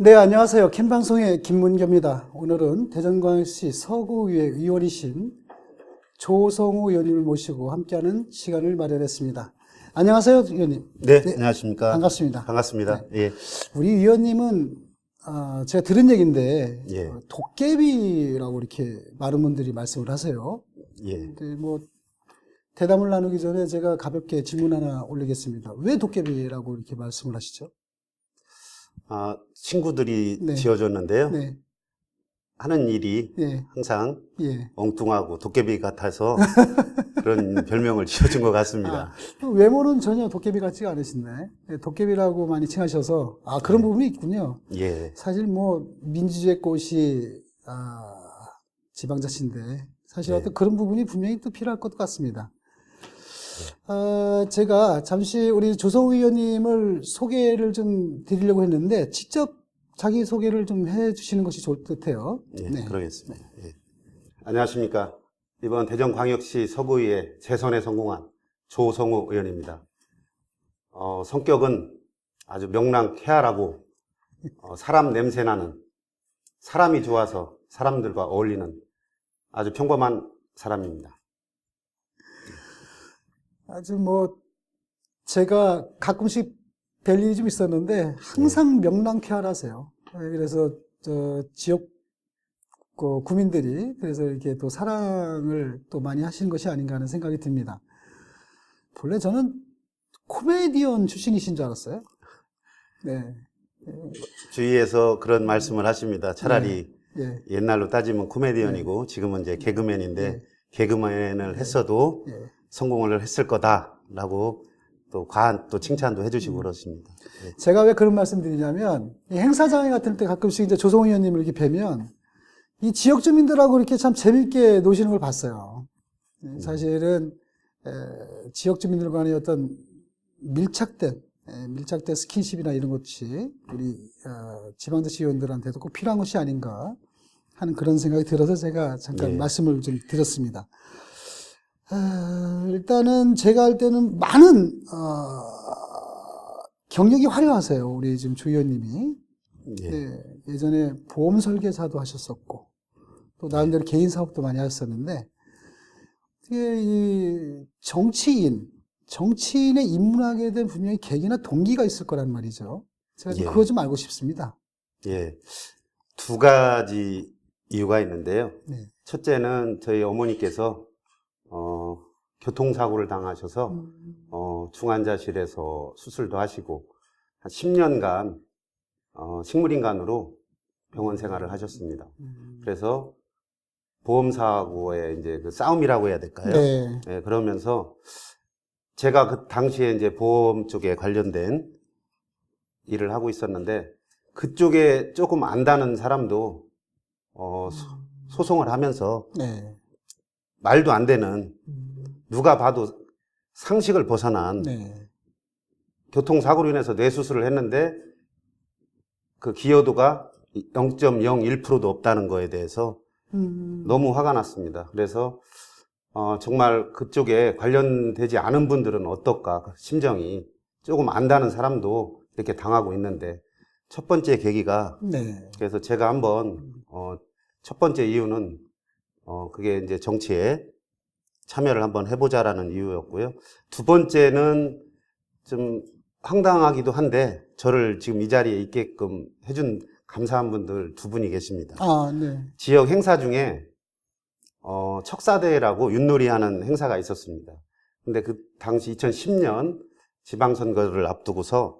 네, 안녕하세요. 캠방송의 김문교입니다. 오늘은 대전광역시 서구의회 의원이신 조성우 의원님을 모시고 함께하는 시간을 마련했습니다. 안녕하세요, 의원님. 네, 안녕하십니까. 반갑습니다. 반갑습니다. 예. 우리 의원님은 제가 들은 얘기인데 예. 도깨비라고 이렇게 많은 분들이 말씀을 하세요. 예. 근데 뭐 대담을 나누기 전에 제가 가볍게 질문 하나 올리겠습니다. 왜 도깨비라고 이렇게 말씀을 하시죠? 친구들이 네. 지어줬는데요. 네, 하는 일이 예, 항상 예. 엉뚱하고 도깨비 같아서 그런 별명을 지어준 것 같습니다. 외모는 전혀 도깨비 같지가 않으신데, 네, 도깨비라고 많이 칭하셔서, 그런 부분이 있군요. 예. 사실 뭐, 민주주의 꽃이, 지방자치인데, 사실 네. 어떤 그런 부분이 분명히 또 필요할 것 같습니다. 제가 잠시 우리 조성우 의원님을 소개를 좀 드리려고 했는데, 직접 자기 소개를 좀 해 주시는 것이 좋을 듯 해요. 예, 네. 그러겠습니다. 예. 안녕하십니까. 이번 대전광역시 서구의회 재선에 성공한 조성우 의원입니다. 성격은 아주 명랑쾌활하고, 사람 냄새나는, 사람이 좋아서 사람들과 어울리는 아주 평범한 사람입니다. 아주 뭐, 제가 가끔씩 뵐 일이 좀 있었는데, 항상 명랑쾌활하세요. 그래서, 지역, 구민들이, 그래서 이렇게 또 사랑을 또 많이 하시는 것이 아닌가 하는 생각이 듭니다. 본래 저는 코미디언 출신이신 줄 알았어요. 네. 주위에서 그런 말씀을 하십니다. 차라리 예. 옛날로 따지면 코미디언이고 지금은 이제 개그맨인데 예. 개그맨을 했어도 예. 성공을 했을 거다라고 또 과한 또 칭찬도 해주시고 그렇습니다. 예. 제가 왜 그런 말씀 드리냐면, 이 행사장에 같은 때 가끔씩 이제 조성우 의원님을 이렇게 뵈면, 이 지역 주민들하고 이렇게 참 재밌게 노시는 걸 봤어요. 사실은, 지역 주민들과의 어떤 밀착된 스킨십이나 이런 것이 우리, 지방자치 의원들한테도 꼭 필요한 것이 아닌가 하는 그런 생각이 들어서 제가 잠깐 예. 말씀을 좀 드렸습니다. 일단은 제가 할 때는 많은, 경력이 화려하세요. 우리 지금 조 의원님이. 예. 네, 예전에 보험 설계사도 하셨었고, 또 나름대로 개인 사업도 많이 하셨었는데, 이게 이 정치인에 입문하게 된 분명히 계기나 동기가 있을 거란 말이죠. 제가 예. 그거 좀 알고 싶습니다. 예. 두 가지 이유가 있는데요. 네. 첫째는 저희 어머니께서 교통사고를 당하셔서 중환자실에서 수술도 하시고 한 10년간 식물인간으로 병원 생활을 하셨습니다. 그래서 보험사고의 이제 그 싸움이라고 해야 될까요? 네. 네, 그러면서 제가 그 당시에 이제 보험 쪽에 관련된 일을 하고 있었는데 그쪽에 조금 안다는 사람도 소송을 하면서 네. 말도 안 되는 누가 봐도 상식을 벗어난 네. 교통사고로 인해서 뇌수술을 했는데 그 기여도가 0.01%도 없다는 거에 대해서 너무 화가 났습니다. 그래서 정말 그쪽에 관련되지 않은 분들은 어떨까 그 심정이 조금 안다는 사람도 이렇게 당하고 있는데 첫 번째 계기가 네. 그래서 제가 한번 첫 번째 이유는 그게 이제 정치에 참여를 한번 해보자라는 이유였고요. 두 번째는 좀 황당하기도 한데 저를 지금 이 자리에 있게끔 해준 감사한 분들 두 분이 계십니다. 네. 지역 행사 중에 척사대회라고 윷놀이 하는 행사가 있었습니다. 근데 그 당시 2010년 지방선거를 앞두고서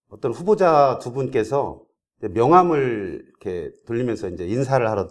어떤 후보자 두 분께서 명함을 이렇게 돌리면서 이제 인사를 하러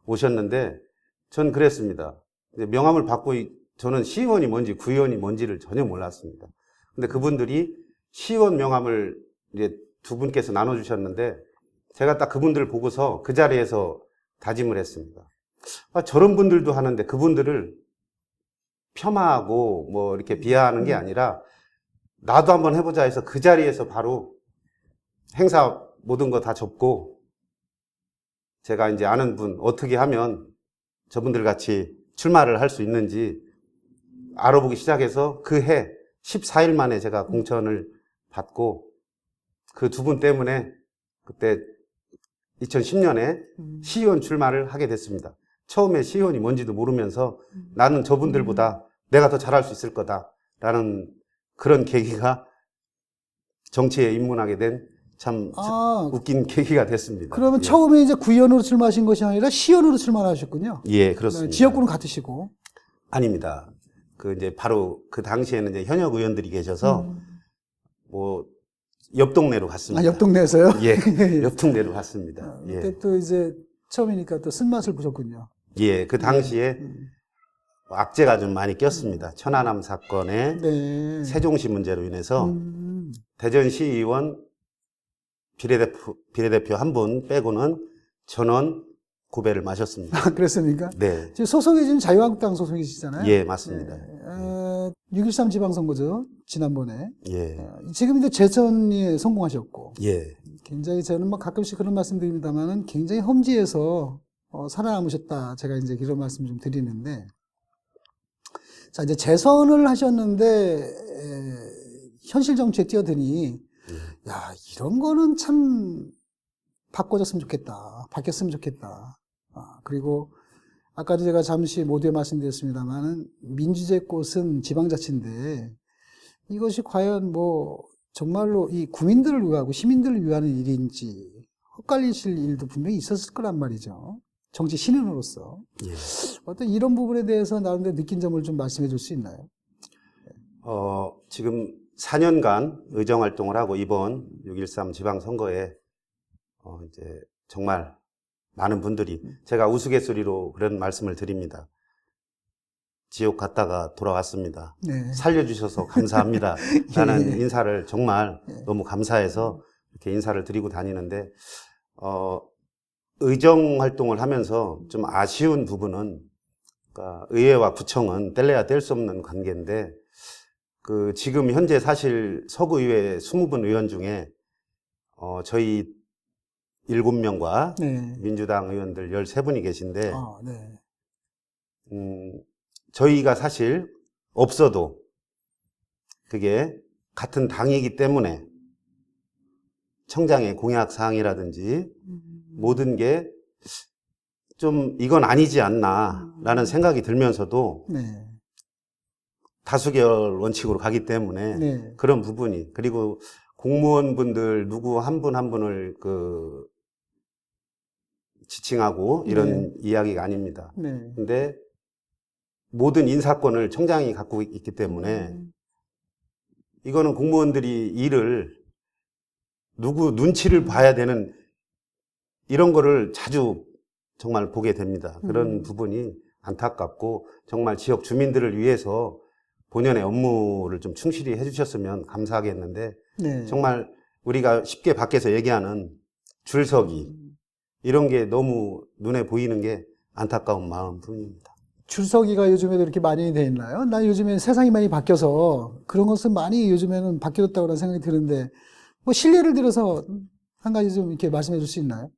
오셨는데 전 그랬습니다. 명함을 받고 저는 시의원이 뭔지 구의원이 뭔지를 전혀 몰랐습니다. 근데 그분들이 시의원 명함을 이제 두 분께서 나눠주셨는데 제가 딱 그분들을 보고서 그 자리에서 다짐을 했습니다. 저런 분들도 하는데 그분들을 폄하하고 뭐 이렇게 비하하는 게 아니라 나도 한번 해보자 해서 그 자리에서 바로 행사 모든 거 다 접고 제가 이제 아는 분 어떻게 하면 저분들 같이 출마를 할 수 있는지 알아보기 시작해서 그 해 14일 만에 제가 공천을 받고 그 두 분 때문에 그때 2010년에 시의원 출마를 하게 됐습니다. 처음에 시의원이 뭔지도 모르면서 나는 저분들보다 내가 더 잘할 수 있을 거다라는 그런 계기가 정치에 입문하게 된 참 웃긴 계기가 됐습니다. 그러면 예. 처음에 이제 구의원으로 출마하신 것이 아니라 시의원으로 출마를 하셨군요. 예, 그렇습니다. 지역구는 같으시고. 아닙니다. 그 이제 바로 그 당시에는 이제 현역 의원들이 계셔서 뭐 옆 동네로 갔습니다. 옆 동네에서요? 예, 옆 동네로 갔습니다. 예, 그때 또 이제 처음이니까 또 쓴맛을 보셨군요. 예, 그 당시에 악재가 좀 많이 꼈습니다. 천안함 사건에 네. 세종시 문제로 인해서 대전시의원 비례대표 한 분 빼고는 전원 고배를 마셨습니다. 그랬습니까? 네, 지금 소속이 지금 자유한국당 소속이시잖아요. 예, 맞습니다. 6.13 지방선거죠. 지난번에. 예, 지금 이제 재선에 성공하셨고. 예, 굉장히 저는 뭐 가끔씩 그런 말씀 드립니다만은 굉장히 험지에서 살아남으셨다. 제가 이제 이런 말씀 좀 드리는데. 자, 이제 재선을 하셨는데, 현실 정치에 뛰어드니, 야, 이런 거는 참 바꿔줬으면 좋겠다. 바뀌었으면 좋겠다. 그리고 아까도 제가 잠시 모두에 말씀드렸습니다만은 민주주의 꽃은 지방자치인데 이것이 과연 뭐 정말로 이 국민들을 위하고 시민들을 위한 일인지 헛갈리실 일도 분명히 있었을 거란 말이죠. 정치 신인으로서. 예. 어떤 이런 부분에 대해서 나름대로 느낀 점을 좀 말씀해 줄 수 있나요? 지금 4년간 의정 활동을 하고 이번 6.13 지방선거에 이제 정말 많은 분들이 제가 우스갯소리로 그런 말씀을 드립니다. 지옥 갔다가 돌아왔습니다. 네. 살려주셔서 감사합니다. 라는 예. 인사를 정말 너무 감사해서 이렇게 인사를 드리고 다니는데, 의정 활동을 하면서 좀 아쉬운 부분은, 그러니까 의회와 구청은 뗄래야 뗄 수 없는 관계인데, 지금 현재 사실 서구의회 20분 의원 중에, 저희 7명과 네. 민주당 의원들 13분이 계신데, 네. 저희가 사실 없어도 그게 같은 당이기 때문에 청장의 공약 사항이라든지 모든 게 좀 이건 아니지 않나라는 생각이 들면서도 네. 다수결 원칙으로 가기 때문에 네. 그런 부분이, 그리고 공무원분들 누구 한 분 한 분을 지칭하고 이런 이야기가 아닙니다. 네. 근데 모든 인사권을 청장이 갖고 있기 때문에 이거는 공무원들이 일을 누구 눈치를 봐야 되는 이런 거를 자주 정말 보게 됩니다. 그런 부분이 안타깝고 정말 지역 주민들을 위해서 본연의 업무를 좀 충실히 해주셨으면 감사하겠는데 네. 정말 우리가 쉽게 밖에서 얘기하는 줄서기 이런 게 너무 눈에 보이는 게 안타까운 마음뿐입니다. 줄서기가 요즘에도 이렇게 많이 돼 있나요? 난 요즘에 세상이 많이 바뀌어서 그런 것은 많이 요즘에는 바뀌었다고 생각이 드는데, 뭐 실례를 들어서 한 가지 좀 이렇게 말씀해 줄 수 있나요?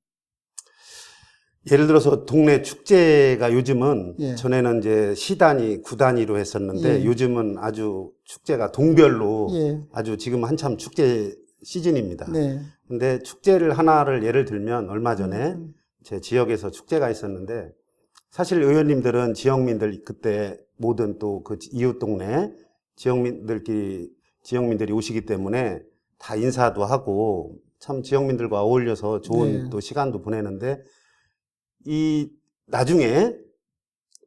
예를 들어서 동네 축제가 요즘은 예. 전에는 이제 시단위, 구단위로 했었는데 예. 요즘은 아주 축제가 동별로 예. 아주 지금 한참 축제 시즌입니다. 네. 근데 축제를 하나를 예를 들면 얼마 전에 제 지역에서 축제가 있었는데 사실 의원님들은 지역민들 그때 모든 또 그 이웃 동네 지역민들이 오시기 때문에 다 인사도 하고 참 지역민들과 어울려서 좋은 네. 또 시간도 보내는데 나중에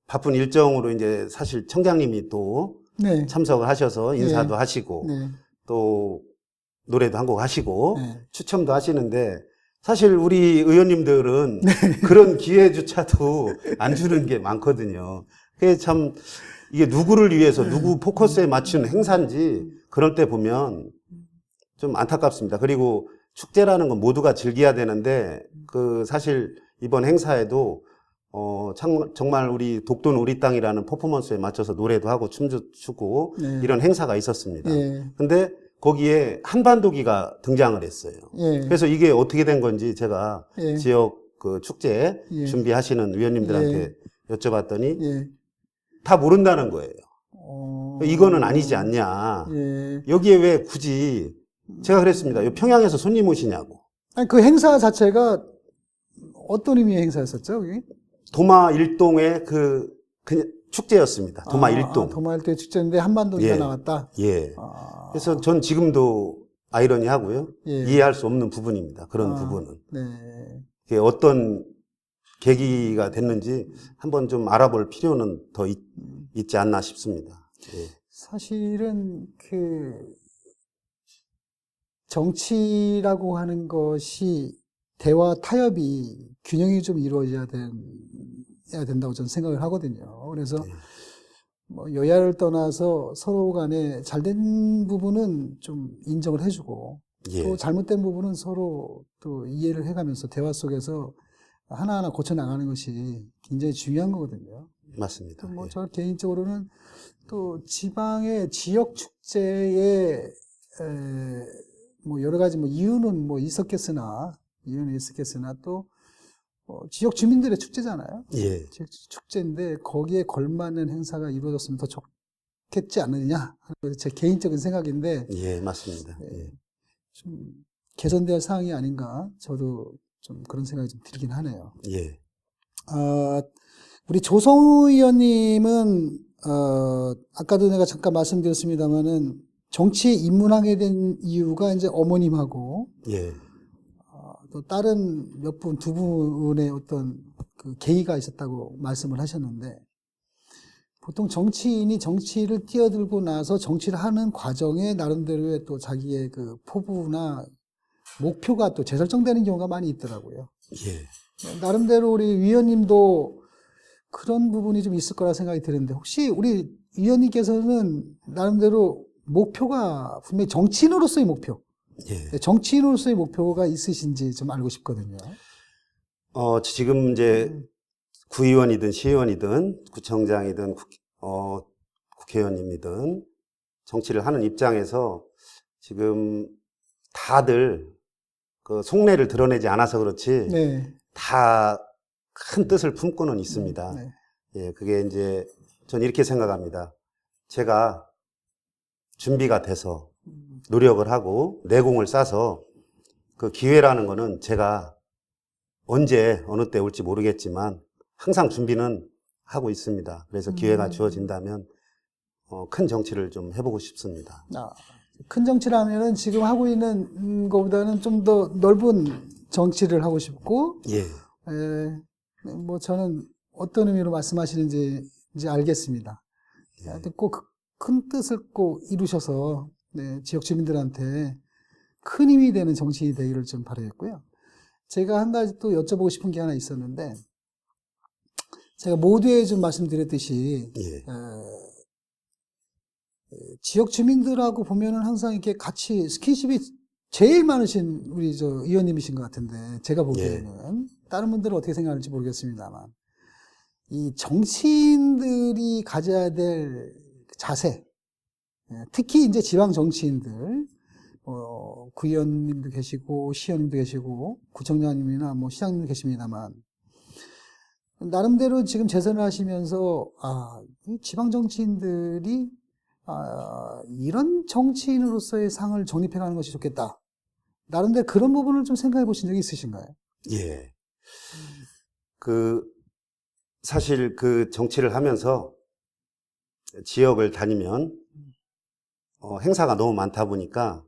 바쁜 일정으로 이제 사실 청장님이 또 네. 참석을 하셔서 인사도 네. 하시고 네. 또 노래도 한 곡 하시고 네. 추첨도 하시는데 사실 우리 의원님들은 네. 그런 기회조차도 안 주는 게 많거든요. 그게 참 이게 누구를 위해서 누구 포커스에 맞춘 행사인지 그럴 때 보면 좀 안타깝습니다. 그리고 축제라는 건 모두가 즐겨야 되는데 사실 이번 행사에도 정말 우리 독도는 우리 땅이라는 퍼포먼스에 맞춰서 노래도 하고 춤도 추고 네. 이런 행사가 있었습니다. 예. 근데 거기에 한반도기가 등장을 했어요. 예. 그래서 이게 어떻게 된 건지 제가 예. 지역 축제 예. 준비하시는 위원님들한테 여쭤봤더니 예. 다 모른다는 거예요. 이거는 아니지 않냐. 예. 여기에 왜 굳이 제가 그랬습니다. 평양에서 손님 오시냐고. 아니, 그 행사 자체가 어떤 의미의 행사였었죠, 그게? 도마 일동의 그냥 축제였습니다. 도마 일동. 도마 일동의 축제인데 한반도가 예. 나갔다. 예. 아, 그래서 전 지금도 아이러니하고요. 예. 이해할 수 없는 부분입니다. 그런 아, 부분은. 네. 그게 어떤 계기가 됐는지 한번 좀 알아볼 필요는 더 있지 않나 싶습니다. 예. 사실은 정치라고 하는 것이 대화 타협이 균형이 좀 이루어져야 된다고 저는 생각을 하거든요. 그래서 네. 뭐 여야를 떠나서 서로 간에 잘된 부분은 좀 인정을 해주고 예. 또 잘못된 부분은 서로 또 이해를 해가면서 대화 속에서 하나하나 고쳐나가는 것이 굉장히 중요한 거거든요. 맞습니다. 뭐 예. 저 개인적으로는 또 지방의 지역 축제에 뭐 여러 가지 뭐 이유는 있었겠으나 또 지역 주민들의 축제잖아요. 예. 지역 축제인데 거기에 걸맞는 행사가 이루어졌으면 더 좋겠지 않느냐. 제 개인적인 생각인데 예, 맞습니다. 예. 좀 개선될 사항이 아닌가. 저도 좀 그런 생각이 좀 들긴 하네요. 예. 우리 조성우 의원님은 아까도 내가 잠깐 말씀드렸습니다만은 정치에 입문하게 된 이유가 이제 어머님하고 예. 또 다른 두 분의 어떤 그 계기가 있었다고 말씀을 하셨는데 보통 정치인이 정치를 뛰어들고 나서 정치를 하는 과정에 나름대로의 또 자기의 그 포부나 목표가 또 재설정되는 경우가 많이 있더라고요. 예. 나름대로 우리 위원님도 그런 부분이 좀 있을 거라 생각이 드는데 혹시 우리 위원님께서는 나름대로 목표가 분명히 정치인으로서의 목표, 예. 정치인으로서의 목표가 있으신지 좀 알고 싶거든요. 지금 이제 구의원이든 시의원이든 구청장이든 국회의원님이든 정치를 하는 입장에서 지금 다들 그 속내를 드러내지 않아서 그렇지 네. 다 큰 뜻을 품고는 있습니다. 네. 예, 그게 이제 전 이렇게 생각합니다. 제가 준비가 돼서 노력을 하고 내공을 쌓아서 그 기회라는 거는 제가 언제 어느 때 올지 모르겠지만 항상 준비는 하고 있습니다. 그래서 기회가 주어진다면 큰 정치를 좀 해보고 싶습니다. 큰 정치라면은 지금 하고 있는 것보다는 좀 더 넓은 정치를 하고 싶고, 예. 뭐 저는 어떤 의미로 말씀하시는지 이제 알겠습니다. 하여튼 꼭 큰 뜻을 꼭 이루셔서 지역 주민들한테 큰 힘이 되는 정치인이 되기를 좀 바라겠고요. 제가 한 가지 또 여쭤보고 싶은 게 하나 있었는데, 제가 모두에 좀 말씀드렸듯이, 예. 지역 주민들하고 보면은 항상 이렇게 같이 스킨십이 제일 많으신 우리 의원님이신 것 같은데, 제가 보기에는. 다른 분들은 어떻게 생각할지 모르겠습니다만, 이 정치인들이 가져야 될 자세, 특히 이제 지방 정치인들, 구의원님도 계시고, 시의원님도 계시고, 구청장님이나 뭐 시장님도 계십니다만, 나름대로 지금 재선을 하시면서, 이 지방 정치인들이, 이런 정치인으로서의 상을 정립해 가는 것이 좋겠다. 나름대로 그런 부분을 좀 생각해 보신 적이 있으신가요? 예. 사실 정치를 하면서 지역을 다니면, 행사가 너무 많다 보니까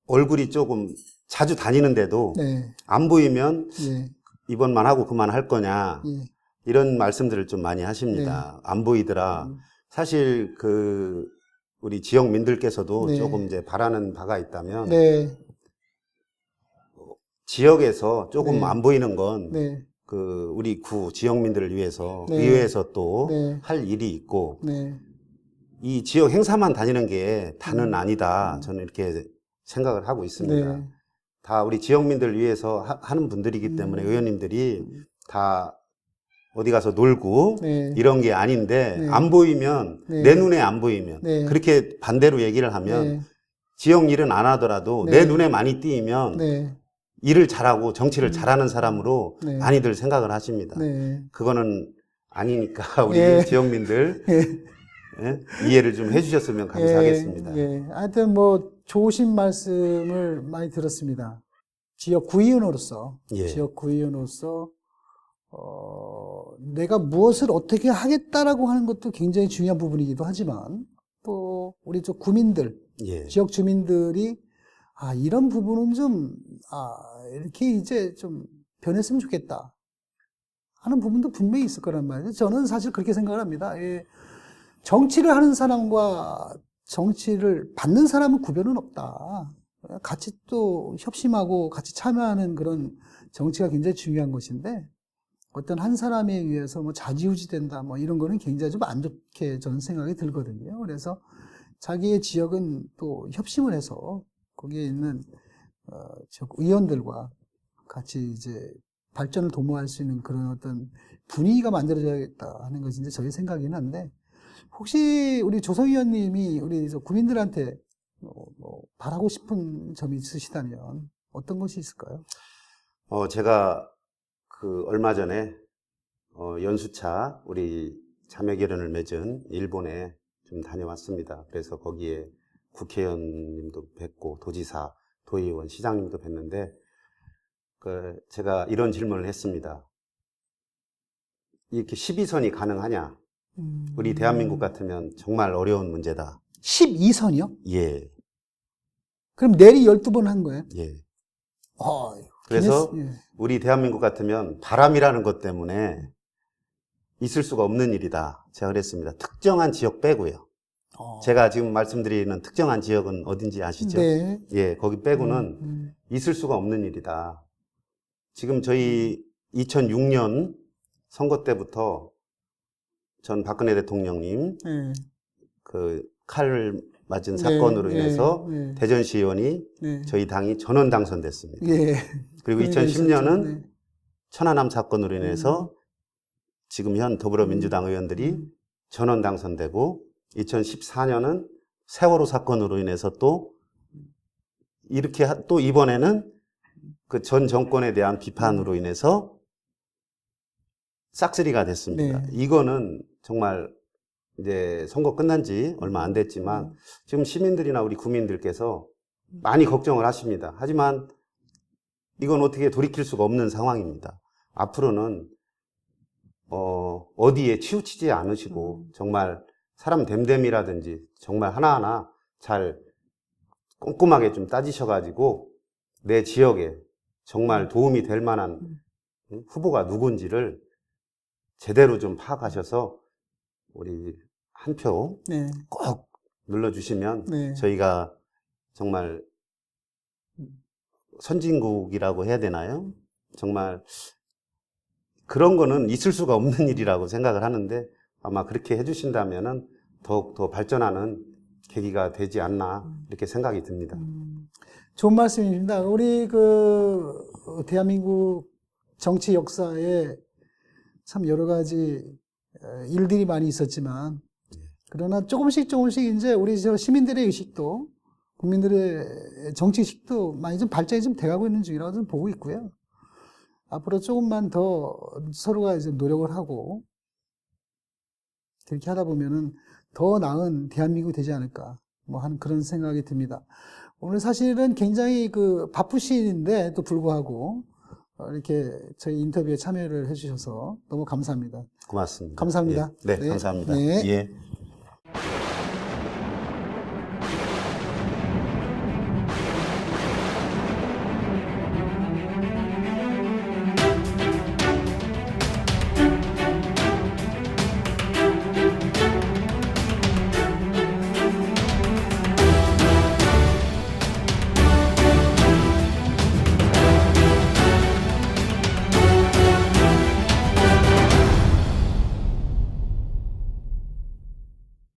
얼굴이 조금 자주 다니는데도 네. 안 보이면 예. 이번만 하고 그만할 거냐, 예. 이런 말씀들을 좀 많이 하십니다. 안 보이더라. 사실 우리 지역민들께서도 네. 조금 이제 바라는 바가 있다면, 네. 지역에서 조금 네. 안 보이는 건 네. 우리 구 지역민들을 위해서 네. 의회에서 또 네. 할 일이 있고, 네. 이 지역 행사만 다니는 게 다는 아니다. 저는 이렇게 생각을 하고 있습니다. 네. 다 우리 지역민들을 위해서 하는 분들이기 때문에 의원님들이 다 어디 가서 놀고 네. 이런 게 아닌데, 네. 안 보이면, 네. 내 눈에 안 보이면, 네. 그렇게 반대로 얘기를 하면 네. 지역 일은 안 하더라도 네. 내 눈에 많이 띄면 네. 일을 잘하고 정치를 잘하는 사람으로 네. 많이들 생각을 하십니다. 네. 그거는 아니니까 우리 예. 지역민들 예. 예? 이해를 좀 해주셨으면 감사하겠습니다. 예. 하여튼 뭐 좋으신 말씀을 많이 들었습니다. 지역 구의원으로서, 예. 지역 구의원으로서, 내가 무엇을 어떻게 하겠다라고 하는 것도 굉장히 중요한 부분이기도 하지만, 또, 우리 저 구민들, 예. 지역 주민들이, 이런 부분은 좀, 이렇게 이제 좀 변했으면 좋겠다 하는 부분도 분명히 있을 거란 말이에요. 저는 사실 그렇게 생각을 합니다. 정치를 하는 사람과 정치를 받는 사람은 구별은 없다. 같이 또 협심하고 같이 참여하는 그런 정치가 굉장히 중요한 것인데, 어떤 한 사람에 의해서 뭐 좌지우지 된다, 뭐 이런 거는 굉장히 좀 안 좋게 저는 생각이 들거든요. 그래서 자기의 지역은 또 협심을 해서 거기에 있는, 지역 의원들과 같이 이제 발전을 도모할 수 있는 그런 어떤 분위기가 만들어져야겠다 하는 것이 이제 저희 생각이긴 한데, 혹시 우리 조성 의원님이 우리 국민들한테 바라고 싶은 점이 있으시다면 어떤 것이 있을까요? 제가 얼마 전에 연수차 우리 자매 결연을 맺은 일본에 좀 다녀왔습니다. 그래서 거기에 국회의원님도 뵙고 도지사, 도의원, 시장님도 뵀는데 제가 이런 질문을 했습니다. 이렇게 12선이 가능하냐? 우리 대한민국 같으면 정말 어려운 문제다. 12선이요? 예. 그럼 내리 12번 한 거예요? 예. 그래서 우리 대한민국 같으면 바람이라는 것 때문에 있을 수가 없는 일이다. 제가 그랬습니다. 특정한 지역 빼고요. 제가 지금 말씀드리는 특정한 지역은 어딘지 아시죠? 네. 예, 거기 빼고는 있을 수가 없는 일이다. 지금 저희 2006년 선거 때부터 전 박근혜 대통령님 칼을 맞은 사건으로 인해서 대전시의원이 저희 당이 전원 당선됐습니다. 예. 그리고 2010년은 천안함 사건으로 인해서 지금 현 더불어민주당 의원들이 전원 당선되고 2014년은 세월호 사건으로 인해서 또 이렇게 또 이번에는 그 전 정권에 대한 비판으로 인해서 싹쓸이가 됐습니다. 네. 이거는 정말 이제 선거 끝난 지 얼마 안 됐지만 지금 시민들이나 우리 국민들께서 많이 걱정을 하십니다. 하지만 이건 어떻게 돌이킬 수가 없는 상황입니다. 앞으로는 어디에 치우치지 않으시고 정말 사람 됨됨이라든지 정말 하나하나 잘 꼼꼼하게 좀 따지셔가지고 내 지역에 정말 도움이 될 만한 후보가 누군지를 제대로 좀 파악하셔서 우리 한 표 꼭 눌러주시면 저희가 정말 선진국이라고 해야 되나요? 정말 그런 거는 있을 수가 없는 일이라고 생각을 하는데 아마 그렇게 해주신다면은 더욱더 발전하는 계기가 되지 않나 이렇게 생각이 듭니다. 좋은 말씀입니다. 우리 대한민국 정치 역사에 참 여러 가지 일들이 많이 있었지만, 그러나 조금씩 이제 우리 시민들의 의식도, 국민들의 정치 의식도 많이 좀 발전이 좀 돼가고 있는 중이라고 좀 보고 있고요. 앞으로 조금만 더 서로가 이제 노력을 하고, 그렇게 하다 보면은 더 나은 대한민국이 되지 않을까, 하는 그런 생각이 듭니다. 오늘 사실은 굉장히 바쁘신데 또 불구하고, 이렇게 저희 인터뷰에 참여를 해주셔서 너무 감사합니다. 고맙습니다. 감사합니다. 네, 감사합니다. 네. 예.